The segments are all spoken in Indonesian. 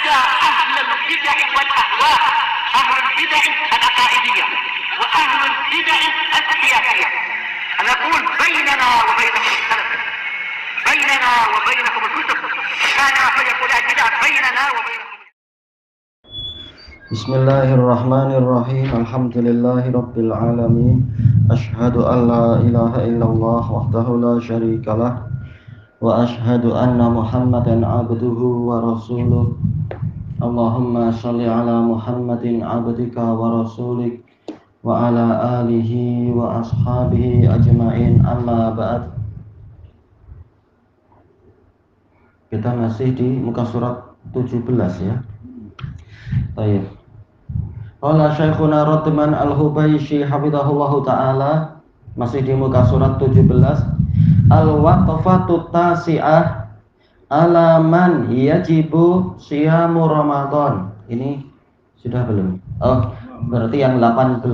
ada ahlul bid'ah wal ahwa, ahlul bid'ah al-aqaidiyah wa ahlul bid'ah al-siyasiyah. Ana aqul bainana wa bainakum al-salaf, bainana wa bainakum al-kutub, kana fayakun al-bid'ah bainana wa bainakum. Bismillahirrahmanirrahim. Alhamdulillahirabbil alamin. Asyhadu an la ilaha illallah wahdahu la syarikalah wa asyhadu anna Muhammadan abduhu wa rasuluh. Allahumma shalli ala Muhammadin abdika wa rasulik wa ala alihi wa ashabihi ajmain, amma ba'd. Kita masih di muka surat 17 ya. Baik. Qala Syekhuna Ratman Al-Hubayshi hafizahullahu ta'ala, masih di muka surat 17, Al-Waqfatu Tasi'ah ala man yajibu siyamu Ramadan. Ini sudah belum? Oh, berarti yang 18.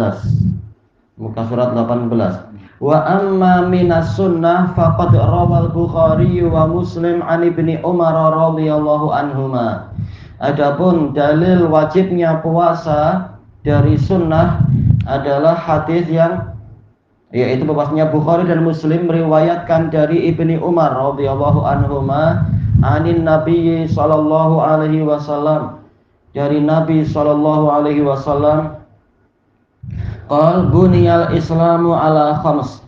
Muka surat 18. Wa amma minas sunnah faqad rawal Bukhari wa Muslim an Ibni Umar radhiyallahu anhuma. Adapun dalil wajibnya puasa dari sunnah adalah hadis yang yaitu bahwasanya Bukhari dan Muslim meriwayatkan dari Ibni Umar radhiyallahu anhuma anin Nabi sallallahu alaihi wasallam, dari Nabi sallallahu alaihi wasallam, qal buniyal islamu ala khams.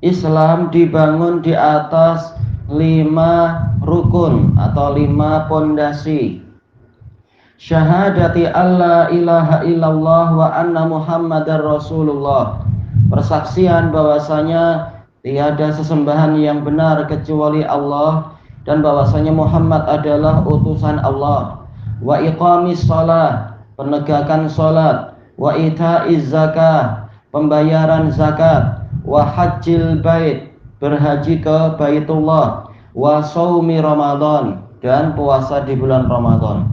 Islam dibangun di atas 5 rukun atau 5 pondasi. Syahadati alla ilaha illallah wa anna Muhammadar Rasulullah. Persaksian bahwasanya tiada sesembahan yang benar kecuali Allah dan bahwasanya Muhammad adalah utusan Allah. Wa iqamis shalah, penegakan salat. Wa itaiz zakah, pembayaran zakat. Wa hajjil bait, berhaji ke Baitullah. Wa shaumi Ramadan, dan puasa di bulan Ramadan.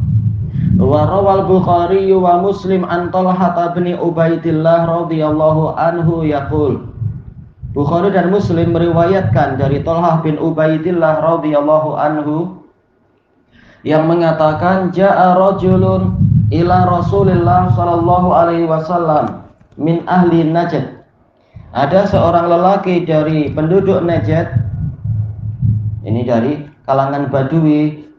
Wa rawal Bukhari wa Muslim an Talha bin Ubaidillah radhiyallahu anhu yaqul. Bukhari dan Muslim meriwayatkan dari Talha bin Ubaidillah radhiyallahu anhu yang mengatakan jaa rajulun ila Rasulillah sallallahu alaihi wasallam min ahli Najd. Ada seorang lelaki dari penduduk Najd, ini dari kalangan Badui,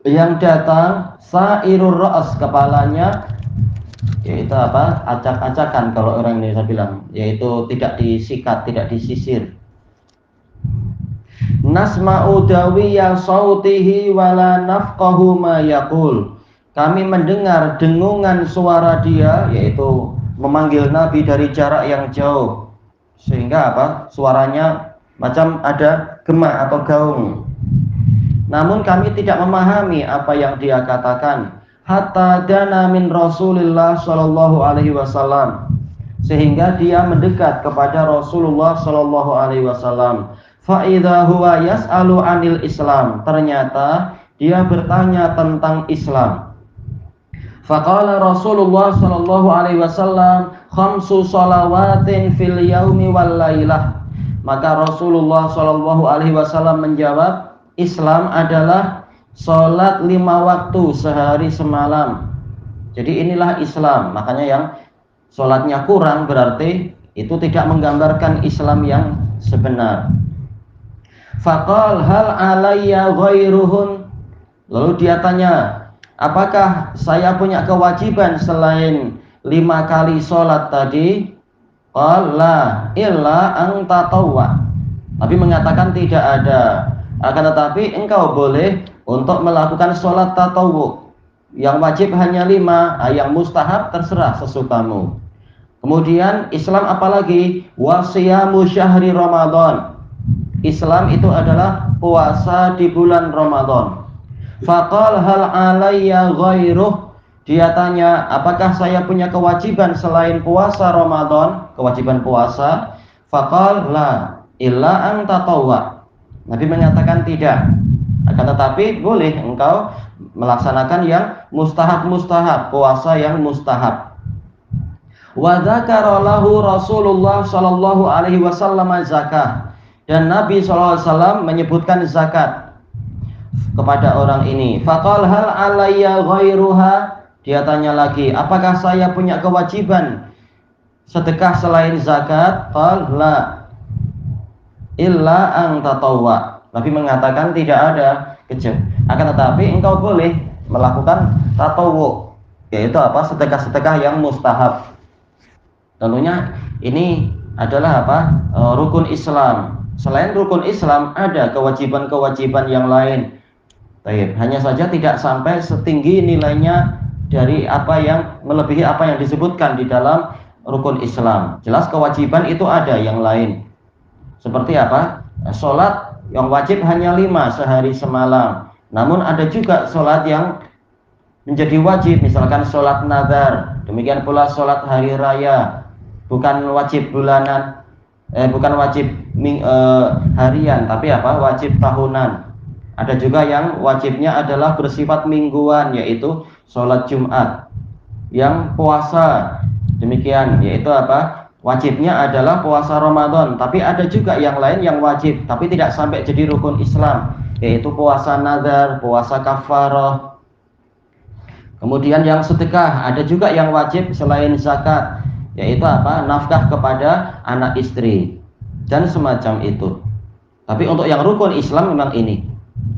yang datang sairur ra's, kepalanya yaitu apa? Acak-acakan kalau orang Indonesia bilang, yaitu tidak disikat, tidak disisir. Nasma'u dawiya sautihi wala nafqahu ma yaqul. Kami mendengar dengungan suara dia, yaitu memanggil Nabi dari jarak yang jauh, sehingga apa? Suaranya macam ada gema atau gaung. Namun kami tidak memahami apa yang dia katakan. Hatta dana min Rasulillah sallallahu alaihi wasallam, sehingga dia mendekat kepada Rasulullah sallallahu alaihi wasallam. Fa idza huwa yas'alu 'anil Islam, ternyata dia bertanya tentang Islam. Faqala Rasulullah sallallahu alaihi wasallam khamsu shalawatin fil yaumi wal lailah. Maka Rasulullah sallallahu alaihi wasallam menjawab, Islam adalah sholat 5 waktu sehari semalam. Jadi inilah Islam. Makanya yang sholatnya kurang berarti itu tidak menggambarkan Islam yang sebenar. Faqal hal alayya ghairuhun. Lalu dia tanya, apakah saya punya kewajiban selain 5 kali sholat tadi? Qal la illa an tatawwa. Nabi mengatakan tidak ada. Akan tetapi engkau boleh untuk melakukan sholat tatawwu. Yang wajib hanya 5, yang mustahab terserah sesukamu. Kemudian Islam apalagi? Wasiyamu syahri Ramadan. Islam itu adalah puasa di bulan Ramadan. Faqal hal alayya ghairuh. Dia tanya, apakah saya punya kewajiban selain puasa Ramadan? Kewajiban puasa. Faqal la illa an tatawwa. Nabi mengatakan tidak. Akan tetapi boleh engkau melaksanakan yang mustahab-mustahab, puasa yang mustahab. Wa dzakara lahu Rasulullah sallallahu alaihi wasallam zakah, dan Nabi sallallahu alaihi wasallam menyebutkan zakat. kepada orang ini. Faqal hal alayya ghairuha? Dia tanya lagi, apakah saya punya kewajiban sedekah selain zakat? Qal la illa an tatawwa. Nabi mengatakan tidak ada, akan tetapi engkau boleh melakukan tatawwu, yaitu apa? Sedekah-sedekah yang mustahab. Tentunya ini adalah apa? Rukun Islam. Selain rukun Islam ada kewajiban-kewajiban yang lain. Baik, hanya saja tidak sampai setinggi nilainya dari apa yang melebihi apa yang disebutkan di dalam rukun Islam. Jelas kewajiban itu ada yang lain. Seperti apa? Sholat yang wajib hanya 5 sehari semalam. Namun ada juga sholat yang menjadi wajib, misalkan sholat nazar. Demikian pula sholat hari raya, bukan wajib bulanan, bukan wajib harian, tapi apa? Wajib tahunan. Ada juga yang wajibnya adalah bersifat mingguan, yaitu sholat Jumat. Yang puasa demikian, yaitu apa? Wajibnya adalah puasa Ramadan. Tapi ada juga yang lain yang wajib, tapi tidak sampai jadi rukun Islam, yaitu puasa nazar, puasa kafarah. Kemudian yang sedekah, ada juga yang wajib selain zakat, yaitu apa? Nafkah kepada anak istri dan semacam itu. Tapi untuk yang rukun Islam memang ini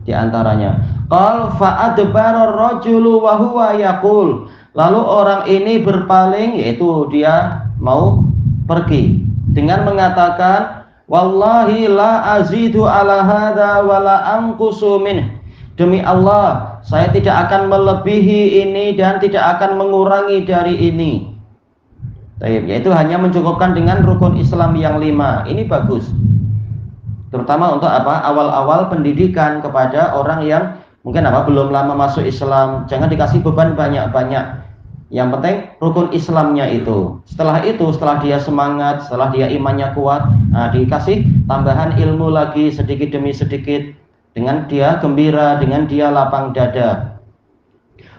di antaranya. Qal fa adbara ar-rajulu wa huwa yaqul. Lalu orang ini berpaling, yaitu dia mau pergi dengan mengatakan, wallahi la azidu ala hadza wa la anqusu min. Demi Allah, saya tidak akan melebihi ini dan tidak akan mengurangi dari ini. Yaitu hanya mencukupkan dengan rukun Islam yang 5. Ini bagus. Terutama untuk apa? Awal-awal pendidikan kepada orang yang mungkin apa? Belum lama masuk Islam. Jangan dikasih beban banyak-banyak. Yang penting rukun Islamnya itu. Setelah itu, setelah dia semangat, setelah dia imannya kuat, dikasih tambahan ilmu lagi sedikit demi sedikit. Dengan dia gembira, dengan dia lapang dada.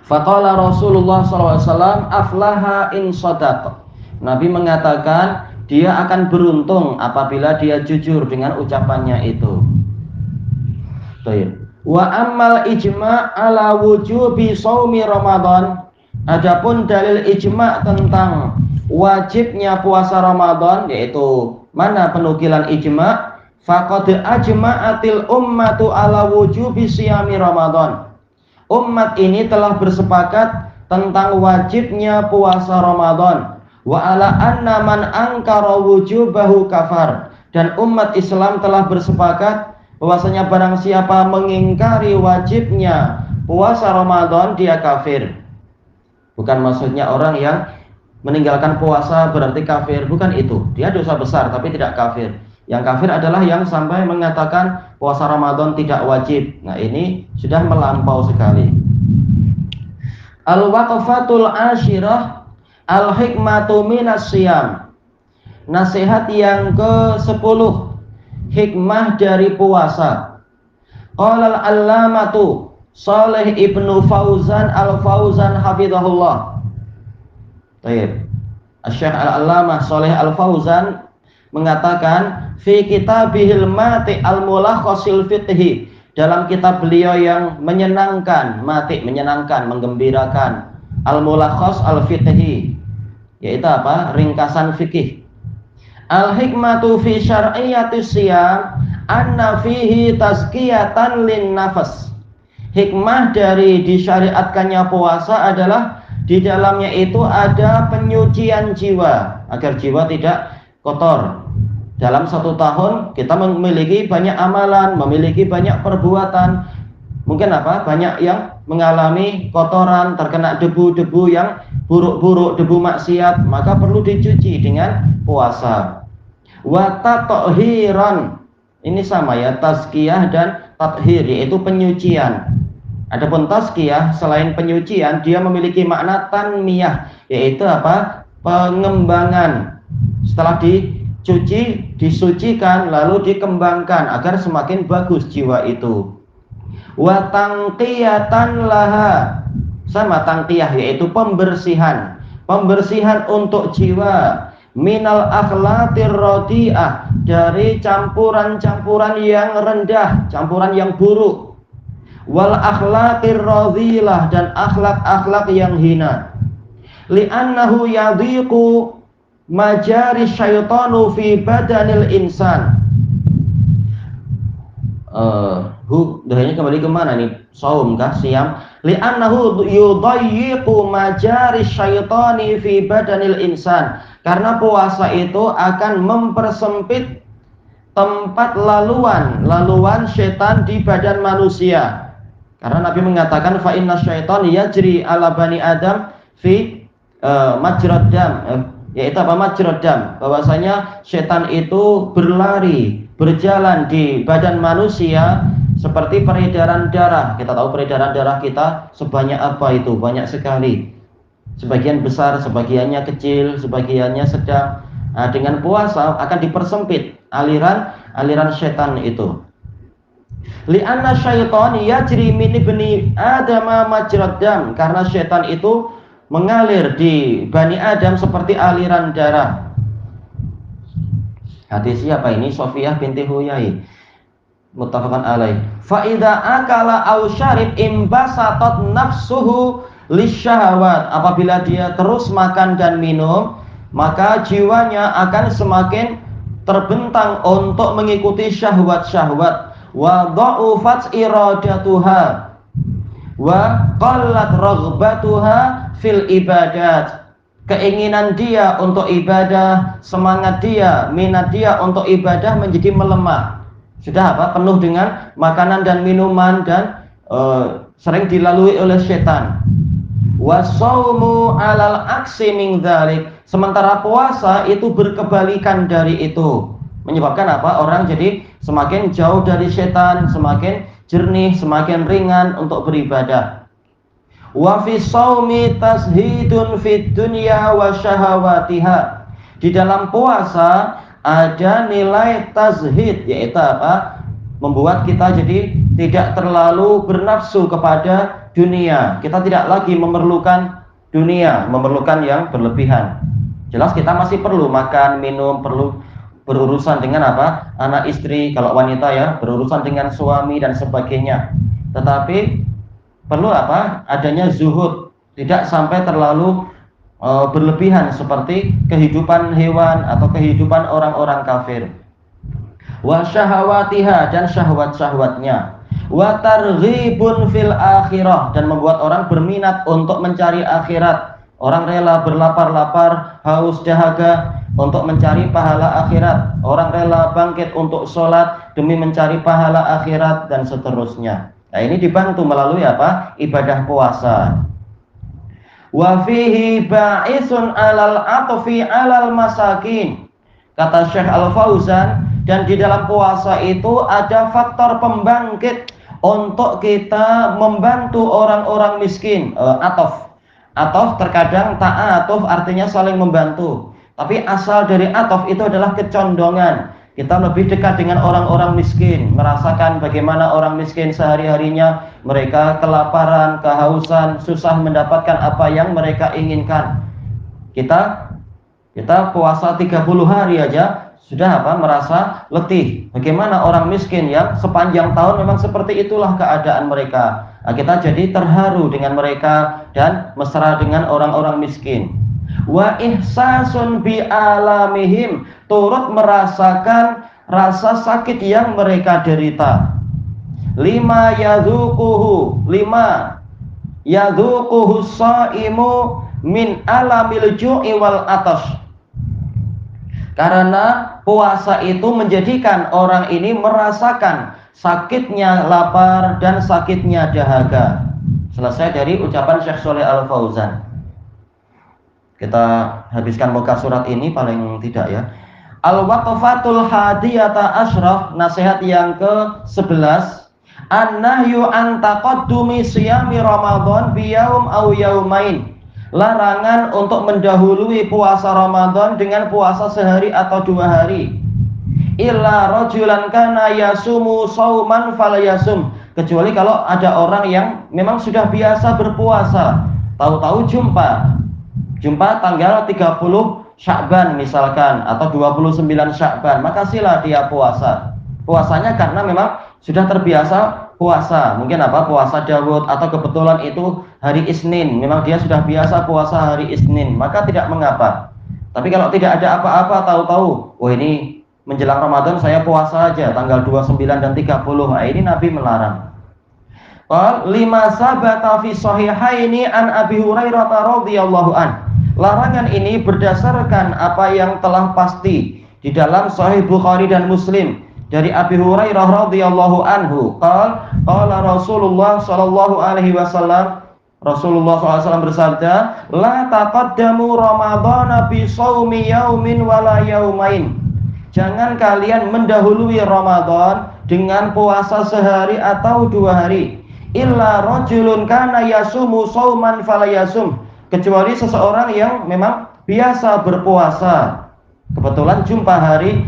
Faqala Rasulullah SAW, aflaha in shadaq. Nabi mengatakan dia akan beruntung apabila dia jujur dengan ucapannya itu. Wa ammal ijma' ala wujubi shaumi Ramadan. Adapun dalil ijma' tentang wajibnya puasa Ramadan, yaitu mana penukilan ijma'? Faqad ajma'atil ummatu ala wujubi siyami Ramadan. Umat ini telah bersepakat tentang wajibnya puasa Ramadan. Wa ala anna man ankara wujubahu kafar. Dan umat Islam telah bersepakat bahwasanya barang siapa mengingkari wajibnya puasa Ramadan, dia kafir. Bukan maksudnya orang yang meninggalkan puasa berarti kafir, bukan itu. Dia dosa besar tapi tidak kafir. Yang kafir adalah yang sampai mengatakan puasa Ramadan tidak wajib. Nah, ini sudah melampau sekali. Al-waqfatul asyirah al-hikmatu minas siyam. Nasihat yang ke-10, hikmah dari puasa. Qala al-allamatu Shalih ibnu Fauzan al-Fauzan hafizahullah. Baik. Syekh al-Allamah Shalih al-Fauzan mengatakan fi kitabihil mati al-mulakhasil fiqhi, dalam kitab beliau yang menyenangkan, mati menyenangkan, menggembirakan, al-mulakhas al-fiqhi, yaitu apa? Ringkasan fikih. Al-hikmatu fi syar'iyyatis siyam anna fihi tazkiyatan lin nafas. Hikmah dari disyariatkannya puasa adalah di dalamnya itu ada penyucian jiwa agar jiwa tidak kotor. Dalam 1 tahun kita memiliki banyak amalan, memiliki banyak perbuatan. Mungkin apa? Banyak yang mengalami kotoran, terkena debu-debu yang buruk-buruk, debu maksiat, maka perlu dicuci dengan puasa. Wa tathiran. Ini sama ya, tazkiyah dan tathir, yaitu penyucian. Adapun tazkiyah selain penyucian, dia memiliki makna tanmiyah, yaitu apa? Pengembangan. Setelah dicuci, disucikan, lalu dikembangkan agar semakin bagus jiwa itu. Wa tangqiyatan laha, sama tangqiyah, yaitu pembersihan. Pembersihan untuk jiwa minal akhlatir radi'ah, dari campuran-campuran yang rendah, campuran yang buruk. wal akhlaqir radhilah, dan akhlak-akhlak yang hina. Li'annahu yadhiqu majari syaitanu fi badanil insan. Dahanya kembali kemana nih? Saum kah? Siam. Li'annahu yudayyiqu majari syaitani fi badanil insan. Karena puasa itu akan mempersempit tempat laluan setan di badan manusia. Karena Nabi mengatakan fa inna syaitan yajri ala bani adam fi majrad dam, yaitu apa? Majrad dam, bahwasanya setan itu berjalan di badan manusia seperti peredaran darah. Kita tahu peredaran darah kita sebanyak apa itu? Banyak sekali. Sebagian besar, sebagiannya kecil, sebagiannya sedang. Nah, dengan puasa akan dipersempit aliran setan itu. Li'anna syaitan yajri min ibni adama majrad dam, karena setan itu mengalir di Bani Adam seperti aliran darah. Hadis siapa ini? Sofiyah binti Huyai, muttafaqan alaih. Fa idza akala aw syarib imbasatat nafsuhu lisyahawat. Apabila dia terus makan dan minum, maka jiwanya akan semakin terbentang untuk mengikuti syahwat-syahwat. Wa dha'ufat iradatuha wa qallat raghbatuha fil ibadat. Keinginan dia untuk ibadah, semangat dia, minat dia untuk ibadah menjadi melemah. Sudah apa? Penuh dengan makanan dan minuman dan sering dilalui oleh setan. Wasaumu alal aksi min dzalik. Sementara puasa itu berkebalikan dari itu. Menyebabkan apa? Orang jadi semakin jauh dari setan, semakin jernih, semakin ringan untuk beribadah. Wa fi shaumi tashhidun fid dunya wa syahawatiha. Di dalam puasa ada nilai tazhid, yaitu apa? Membuat kita jadi tidak terlalu bernafsu kepada dunia. Kita tidak lagi memerlukan dunia, memerlukan yang berlebihan. Jelas kita masih perlu makan, minum, perlu berurusan dengan apa? Anak istri, kalau wanita ya, berurusan dengan suami dan sebagainya. Tetapi perlu apa? Adanya zuhud, tidak sampai terlalu berlebihan seperti kehidupan hewan atau kehidupan orang-orang kafir. Wa syahawatiha, dan syahwat-syahwatnya. Wa targhibun fil akhirah, dan membuat orang berminat untuk mencari akhirat. Orang rela berlapar-lapar, haus dahaga untuk mencari pahala akhirat. Orang rela bangkit untuk sholat demi mencari pahala akhirat, dan seterusnya. Nah, ini dibantu melalui apa? Ibadah puasa. Wa fihi ba'isun alal atfi alal masakin. Kata Syekh Al-Fauzan, dan di dalam puasa itu ada faktor pembangkit untuk kita membantu orang-orang miskin. Atof terkadang ta'atuf artinya saling membantu. Tapi asal dari atof itu adalah kecondongan. Kita lebih dekat dengan orang-orang miskin, merasakan bagaimana orang miskin sehari-harinya, mereka kelaparan, kehausan, susah mendapatkan apa yang mereka inginkan. Kita puasa 30 hari aja sudah apa? Merasa letih. Bagaimana orang miskin yang sepanjang tahun memang seperti itulah keadaan mereka. Nah, kita jadi terharu dengan mereka dan mesra dengan orang-orang miskin. Wa ihsasun bi alamihim, turut merasakan rasa sakit yang mereka derita. Lima yadhuquhu shaimu min alamil ju'i wal atash. Karena puasa itu menjadikan orang ini merasakan sakitnya lapar dan sakitnya dahaga. Selesai dari ucapan Syekh Shalih Al-Fauzan. Kita habiskan muka surat ini paling tidak ya. Al-waqfatul hadiyata asyraf, nasihat yang ke-11. An-nahyu an taqaddumi siyami Ramadan bi yaum aw yaumain. Larangan untuk mendahului puasa Ramadan dengan puasa sehari atau 2 hari. Illa rajulan kana yasumu sauman falayasum, kecuali kalau ada orang yang memang sudah biasa berpuasa, tahu-tahu jumpa tanggal 30 Sya'ban misalkan atau 29 Sya'ban, maka sila dia puasanya karena memang sudah terbiasa puasa, mungkin apa, puasa Daud, atau kebetulan itu hari Isnin, memang dia sudah biasa puasa hari Isnin, maka tidak mengapa. Tapi kalau tidak ada apa-apa, tahu-tahu, oh ini menjelang Ramadan saya puasa aja tanggal 29 dan 30, nah ini Nabi melarang. Qal lima sabata fi sahihaini an Abi Hurairah radhiyallahu an. Larangan ini berdasarkan apa yang telah pasti di dalam Sahih Bukhari dan Muslim dari Abi Hurairah radhiyallahu anhu. Qala Rasulullah sallallahu alaihi wasallam, Rasulullah SAW bersabda, la taqaddamu Ramadhana bi shaumi yaumin wala yaumain. Jangan kalian mendahului Ramadan dengan puasa sehari atau 2 hari. Illa rajulun kana yasumu shauman falayasum, kecuali seseorang yang memang biasa berpuasa, kebetulan jumpa hari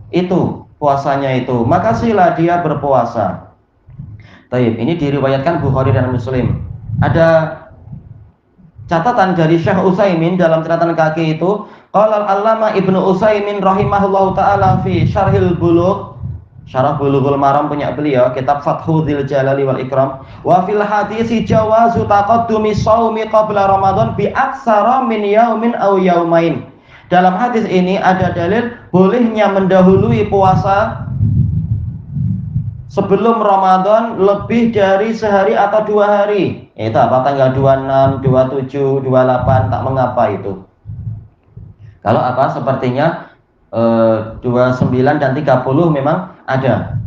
itu puasanya itu, maka sila dia berpuasa. Taib, ini diriwayatkan Bukhari dan Muslim. Ada catatan dari Syekh Utsaimin dalam catatan kaki itu, qala al-Allama Ibnu Utsaimin rahimahullahu taala fi Syarhil Bulugh, Syarah Bulughul Maram punya beliau, kitab Fathul Jalali wal Ikram, wa fil hadisi jawazu taqaddumi shaumi qabla Ramadan bi aksara min yaumin aw yaumain. Dalam hadis ini ada dalil bolehnya mendahului puasa sebelum Ramadan lebih dari sehari atau 2 hari. Itu apa, tanggal 26, 27, 28, tak mengapa itu. Kalau apa, sepertinya 29 dan 30 memang ada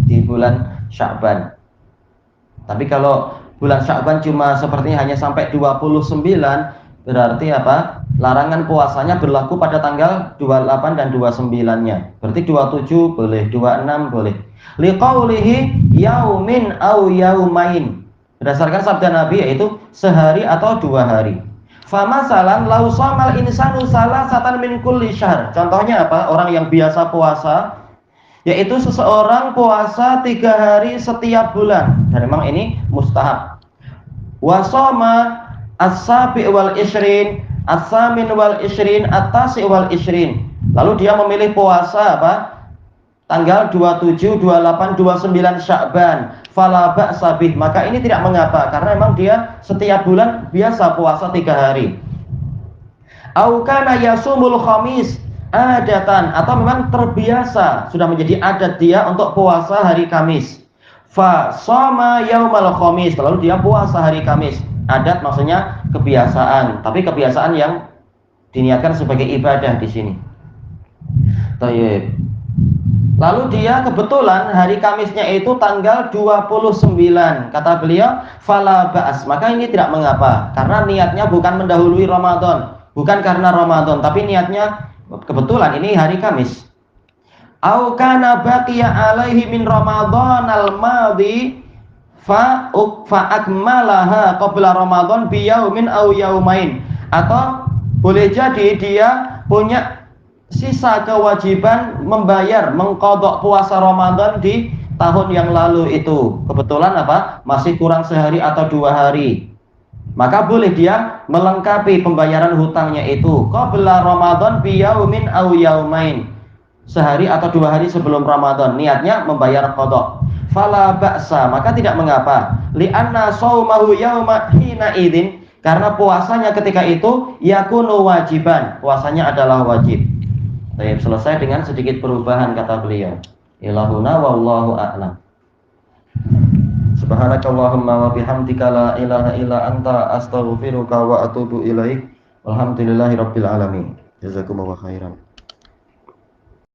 di bulan Sya'ban. Tapi kalau bulan Sya'ban cuma sepertinya hanya sampai 29, berarti apa? Larangan puasanya berlaku pada tanggal 28 dan 29-nya. Berarti 27 boleh, 26 boleh. Liqaulihi yaumin au yaumain. Berdasarkan sabda Nabi yaitu sehari atau 2 hari. Famasalan lau shamal insanu salasatan min kulli syahr. Contohnya apa? Orang yang biasa puasa, yaitu seseorang puasa 3 hari setiap bulan, dan memang ini mustahab. Wa shoma as-sabi' wal ishrin, as-samin wal ishrin, at-tasi' wal ishrin. Lalu dia memilih puasa apa? Tanggal 27, 28, 29 Sya'ban. Fala ba'sa bih, maka ini tidak mengapa karena memang dia setiap bulan biasa puasa 3 hari. Au kana yasumul khamis adatan, atau memang terbiasa sudah menjadi adat dia untuk puasa hari Kamis. Fa shoma yaumal khamis, lalu dia puasa hari Kamis. Adat maksudnya kebiasaan, tapi kebiasaan yang diniatkan sebagai ibadah di sini. Tayyib. Lalu dia kebetulan hari Kamisnya itu tanggal 29. Kata beliau, fala ba'as, maka ini tidak mengapa karena niatnya bukan mendahului Ramadan, bukan karena Ramadan, tapi niatnya kebetulan ini hari Kamis. Au kana baqiya alaihi min Ramadan al-madhi fa akmalaha qabla Ramadan bi yaumin au yaumain. Atau boleh jadi dia punya sisa kewajiban membayar, mengqadha puasa Ramadan di tahun yang lalu itu. Kebetulan apa? Masih kurang sehari atau 2 hari. Maka boleh dia melengkapi pembayaran hutangnya itu qabla Ramadan bi yaumin au yaumain. Sehari atau 2 hari sebelum Ramadan, niatnya membayar qadha. Fala ba'sa, maka tidak mengapa. Li'anna shaumahu yauma hina idzin, karena puasanya ketika itu yakunu wajiban, puasanya adalah wajib. Baik, selesai dengan sedikit perubahan kata beliau. Ilahuna wallahu a'lam. Subhanakallahumma wa bihamdika la ilaha illa anta astaghfiruka wa atubu ilaik. Walhamdulillahirabbil alamin. Jazakumullahu khairan.